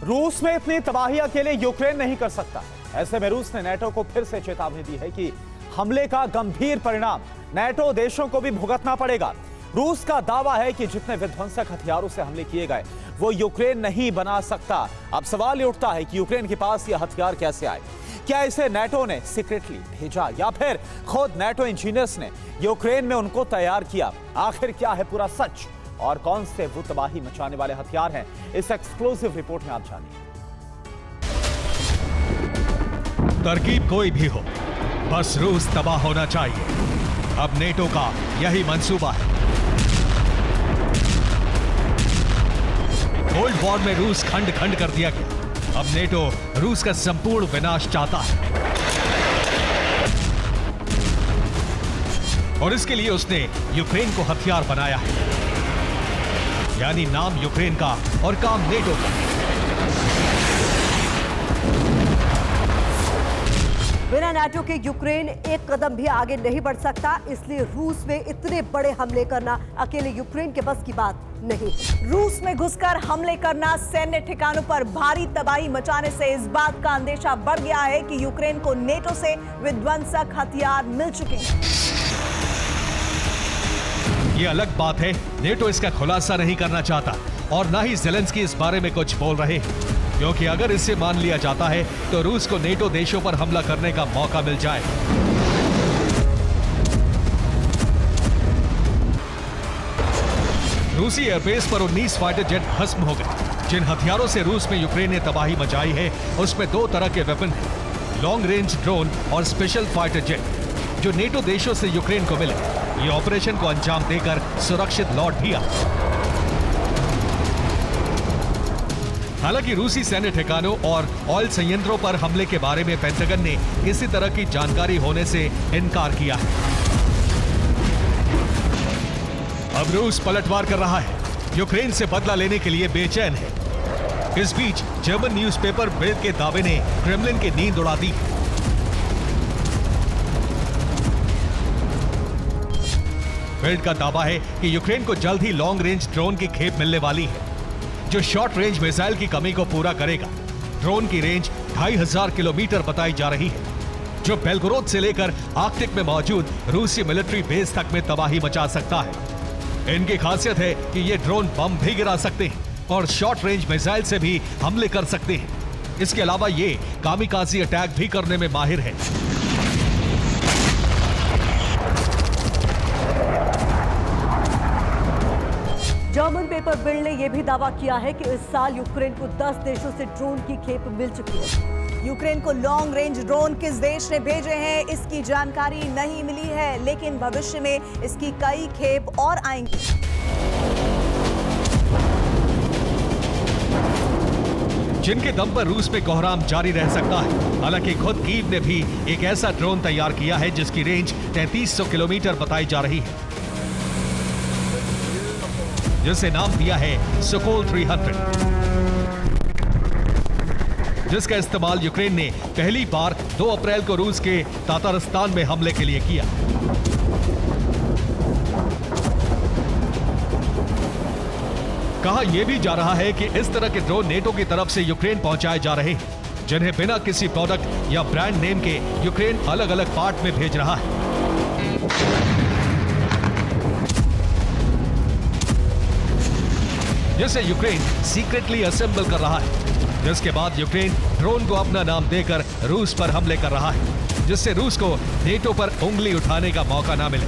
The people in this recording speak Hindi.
रूस में इतनी तबाही अकेले यूक्रेन नहीं कर सकता। ऐसे में रूस ने नेटो को फिर से चेतावनी दी है कि हमले का गंभीर परिणाम नेटो देशों को भी भुगतना पड़ेगा। रूस का दावा है कि जितने विध्वंसक हथियारों से हमले किए गए वो यूक्रेन नहीं बना सकता। अब सवाल ये उठता है कि यूक्रेन के पास ये हथियार कैसे आए? क्या इसे नेटो ने सीक्रेटली भेजा या फिर खुद नेटो इंजीनियर्स ने यूक्रेन में उनको तैयार किया? आखिर क्या है पूरा सच और कौन से वो तबाही मचाने वाले हथियार हैं? इस एक्सक्लूसिव रिपोर्ट में आप जानिए। तरकीब कोई भी हो, बस रूस तबाह होना चाहिए। अब नेटो का यही मंसूबा है। कोल्ड वॉर में रूस खंड खंड कर दिया गया। अब नेटो रूस का संपूर्ण विनाश चाहता है और इसके लिए उसने यूक्रेन को हथियार बनाया है। यानी नाम यूक्रेन का और काम नेटो का। बिना नाटो के यूक्रेन एक कदम भी आगे नहीं बढ़ सकता, इसलिए रूस में इतने बड़े हमले करना अकेले यूक्रेन के बस की बात नहीं। रूस में घुसकर हमले करना, सैन्य ठिकानों पर भारी तबाही मचाने से इस बात का अंदेशा बढ़ गया है कि यूक्रेन को नेटो से विध्वंसक हथियार मिल चुके हैं। ये अलग बात है, नेटो इसका खुलासा नहीं करना चाहता और ना ही ज़ेलेंस्की इस बारे में कुछ बोल रहे हैं, क्योंकि अगर इससे मान लिया जाता है तो रूस को नेटो देशों पर हमला करने का मौका मिल जाएगा। रूसी एयरबेस पर 19 फाइटर जेट भस्म हो गए। जिन हथियारों से रूस में यूक्रेन ने तबाही मचाई है उसमें दो तरह के वेपन हैं, लॉन्ग रेंज ड्रोन और स्पेशल फाइटर जेट, जो नेटो देशों से यूक्रेन को मिले। ये ऑपरेशन को अंजाम देकर सुरक्षित लौट भी आए। हालांकि रूसी सैन्य ठिकानों और ऑयल संयंत्रों पर हमले के बारे में पेंटागन ने किसी तरह की जानकारी होने से इनकार किया है। अब रूस पलटवार कर रहा है, यूक्रेन से बदला लेने के लिए बेचैन है। इस बीच जर्मन न्यूज़पेपर बिल्ड के दावे ने क्रेमलिन की नींद उड़ा दी। बिल्ड का दावा है कि यूक्रेन को जल्द ही लॉन्ग रेंज ड्रोन की खेप मिलने वाली है, जो शॉर्ट रेंज मिसाइल की कमी को पूरा करेगा। ड्रोन की रेंज 2500 किलोमीटर बताई जा रही है, जो बेलगोरोद से लेकर आर्कटिक में मौजूद रूसी मिलिट्री बेस तक में तबाही मचा सकता है। इनकी खासियत है कि ये ड्रोन बम भी गिरा सकते हैं और शॉर्ट रेंज मिसाइल से भी हमले कर सकते हैं। इसके अलावा ये कामिकाजी अटैक भी करने में माहिर है। जर्मन पेपर बिल्ड ने यह भी दावा किया है कि इस साल यूक्रेन को 10 देशों से ड्रोन की खेप मिल चुकी है। यूक्रेन को लॉन्ग रेंज ड्रोन किस देश ने भेजे हैं इसकी जानकारी नहीं मिली है, लेकिन भविष्य में इसकी कई खेप और आएंगी। जिनके दम पर रूस में कोहराम जारी रह सकता है। हालांकि खुद कीव ने भी एक ऐसा ड्रोन तैयार किया है जिसकी रेंज 3300 किलोमीटर बताई जा रही है, जिसे नाम दिया है सुकोल 300, जिसका इस्तेमाल यूक्रेन ने पहली बार 2 अप्रैल को रूस के तातारिस्तान में हमले के लिए किया। कहा यह भी जा रहा है कि इस तरह के ड्रोन नेटो की तरफ से यूक्रेन पहुंचाए जा रहे हैं, जिन्हें बिना किसी प्रोडक्ट या ब्रांड नेम के यूक्रेन अलग अलग पार्ट में भेज रहा है। जिसे यूक्रेन सीक्रेटली असेंबल कर रहा है, जिसके बाद यूक्रेन ड्रोन को अपना नाम देकर रूस पर हमले कर रहा है, जिससे रूस को नेटो पर उंगली उठाने का मौका ना मिले।